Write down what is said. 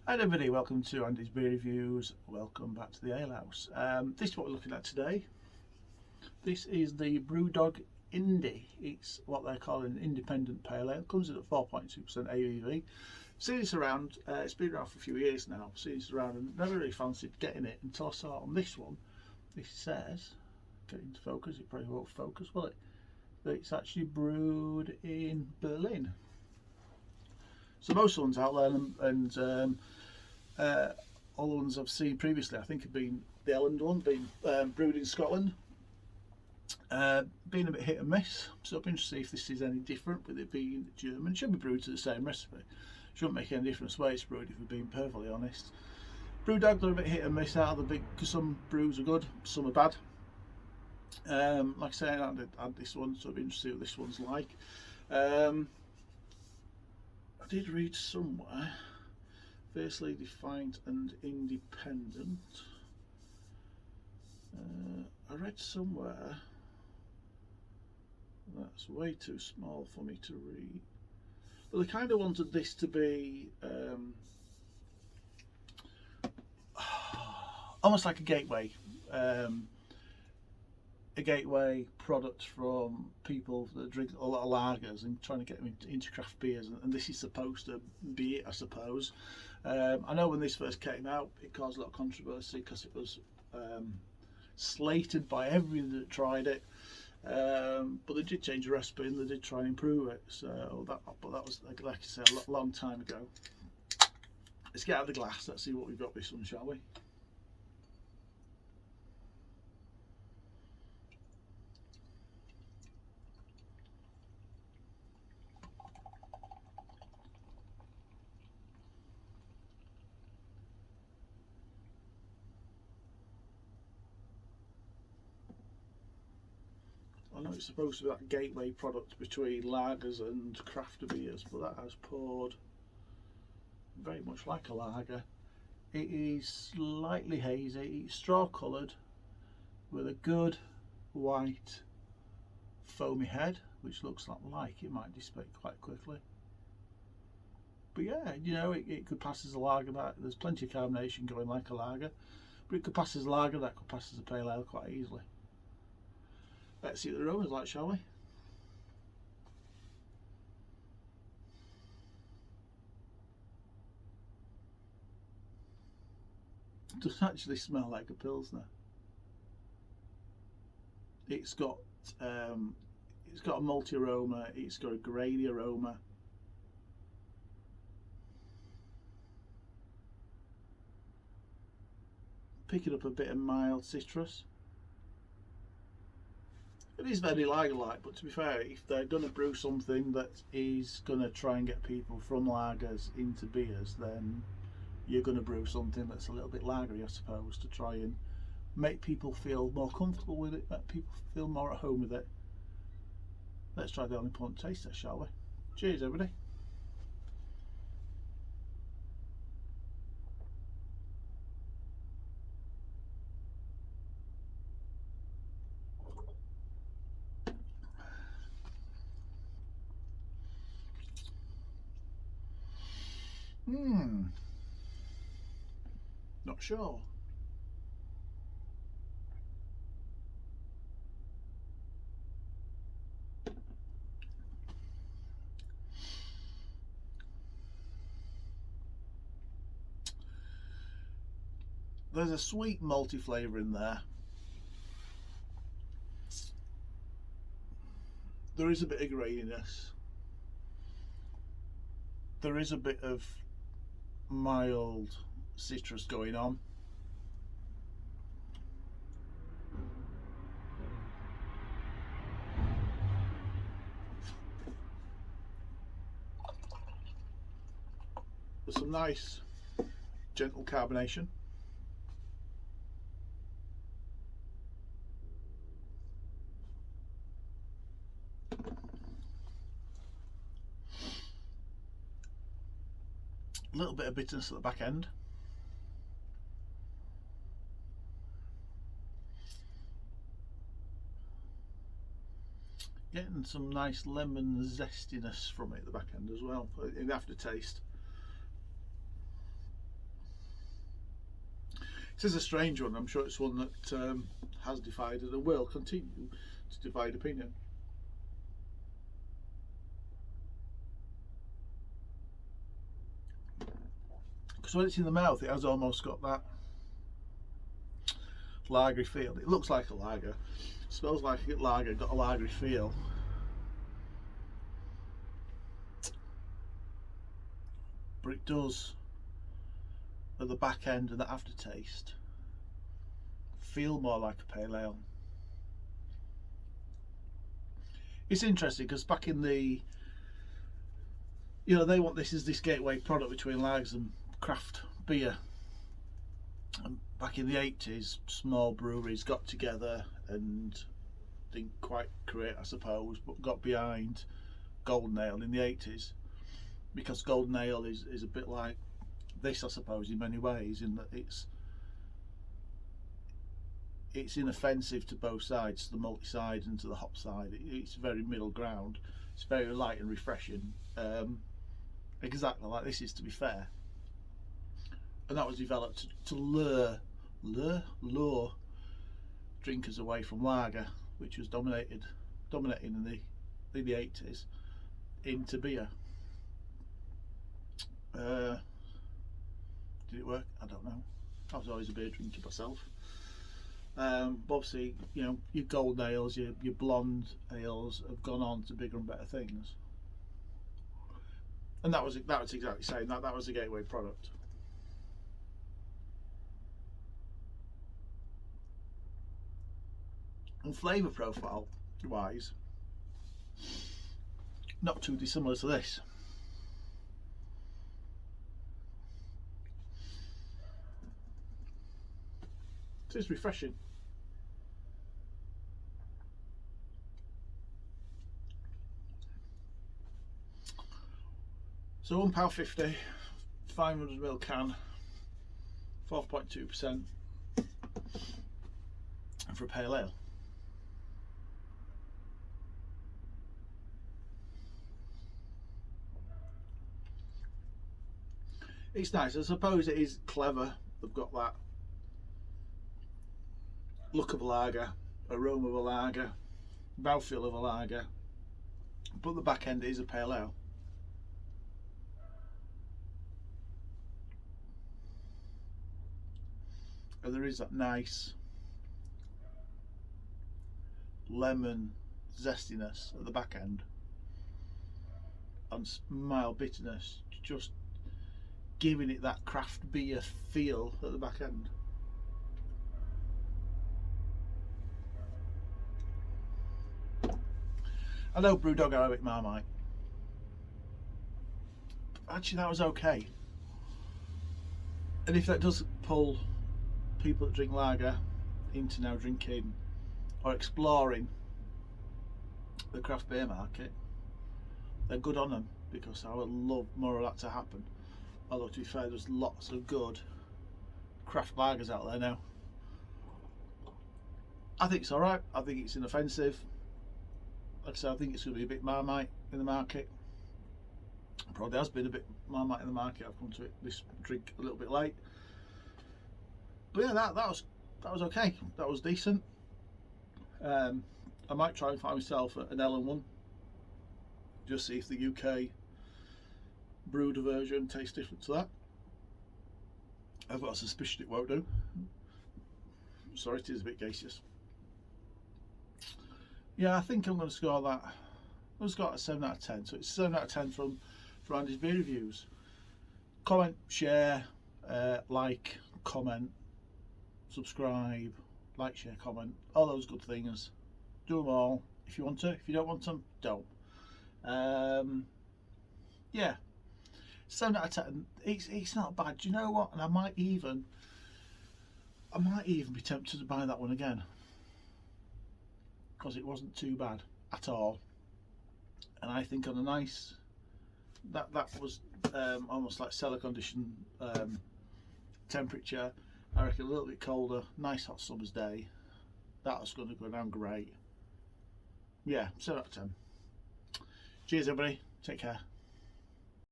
Hi everybody, welcome to Andy's Beer Reviews. Welcome back to the Ale House. This is what we're looking at today. This is the Brewdog Indie. It's what they're calling an independent pale ale. It comes in at 4.2% ABV. Seen this around, it's been around for a few years now. Seen this around and never really fancied getting it until I saw it on this one. This says, get into focus, it probably won't focus, will it? That it's actually brewed in Berlin. So most ones out there and all the ones I've seen previously, I think, have been the Elland one, been brewed in Scotland. Been a bit hit and miss, so I'll be interested to see if this is any different with it being German. It should be brewed to the same recipe. Shouldn't make any difference where it's brewed, if we're being perfectly honest. Brewdog, they're a bit hit and miss out of the big, because some brews are good, some are bad. Like I said, I had this one, so I'll be interested to see what this one's like. I did read somewhere, fiercely defined and independent. I read somewhere, that's way too small for me to read, but they kind of wanted this to be almost like a gateway product from people that drink a lot of lagers and trying to get them into craft beers, and this is supposed to be it, I suppose. I know when this first came out it caused a lot of controversy because it was slated by everyone that tried it, but they did change the recipe and they did try and improve it. But that was, like I said, a long time ago. Let's get out of the glass, let's see what we've got with this one, shall we? I know it's supposed to be that gateway product between lagers and craft beers, but that has poured very much like a lager. It is slightly hazy, it's straw coloured with a good white foamy head, which looks like it might dissipate quite quickly. But yeah, you know, it could pass as a lager. There's plenty of carbonation going like a lager, but it could pass as a lager, that could pass as a pale ale quite easily. Let's see what the aroma's like, shall we? It does actually smell like a Pilsner. It's got a malty aroma, it's got a grainy aroma. Picking up a bit of mild citrus. It is very lager-like, but to be fair, if they're going to brew something that is going to try and get people from lagers into beers, then you're going to brew something that's a little bit lagery, I suppose, to try and make people feel more comfortable with it, make people feel more at home with it. Let's try the all-important taste test, shall we? Cheers, everybody. Not sure. There's a sweet malty flavour in there. There is a bit of graininess. There is a bit of mild citrus going on. There's some nice gentle carbonation. A little bit of bitterness at the back end. Getting some nice lemon zestiness from it at the back end as well, in the aftertaste. This is a strange one. I'm sure it's one that has divided and will continue to divide opinion. Because when it's in the mouth, it has almost got that lagery feel. It looks like a lager, smells like a lager, got a lagery feel. But it does, at the back end and the aftertaste, feel more like a pale ale. It's interesting because back in the, they want this as this gateway product between lagers and craft beer. And back in the 80s, small breweries got together and didn't quite create, I suppose, but got behind Golden Ale in the 80s, because Golden Ale is a bit like this, I suppose, in many ways, in that it's inoffensive to both sides, to the multi side and to the hop side. It's very middle ground. It's very light and refreshing, exactly like this is, to be fair. And that was developed to lure drinkers away from lager, which was dominating in the 80s, into beer. Did it work? I don't know. I was always a beer drinker myself. Obviously, your golden ales, your blonde ales have gone on to bigger and better things. And that was exactly saying that was a gateway product. And flavour profile wise, not too dissimilar to this. It's refreshing. So £1.50, 500ml can, 4.2% for a pale ale. It's nice. I suppose it is clever. They've got that look of a lager, aroma of a lager, mouthfeel of a lager, but the back end is a pale ale. And there is that nice lemon zestiness at the back end and mild bitterness, just giving it that craft beer feel at the back end. I know Brewdog are a bit Marmite. Actually, that was okay. And if that does pull people that drink lager into now drinking or exploring the craft beer market, they're good on them, because I would love more of that to happen. Although, to be fair, there's lots of good craft lagers out there now. I think it's alright. I think it's inoffensive. Like I said, I think it's going to be a bit Marmite in the market. Probably has been a bit Marmite in the market. I've come to this drink a little bit late. But yeah, that was okay. That was decent. I might try and find myself an Ellen one, just see if the UK brewed version tastes different to that. I've got a suspicion it won't do. Sorry, it is a bit gaseous. Yeah, I think I'm going to score that. I've got a 7 out of 10. So it's 7 out of 10 from Andy's Beer Reviews. Comment, share, like, comment, subscribe, like, share, comment, all those good things. Do them all if you want to. If you don't want them, don't. Yeah, 7 out of 10. It's not bad. Do you know what? And I might even be tempted to buy that one again, because it wasn't too bad at all. And I think on a nice, that was almost like cellar condition temperature. I reckon a little bit colder, nice hot summer's day, that's going to go down great. Yeah, 7 out of 10. Cheers everybody, take care.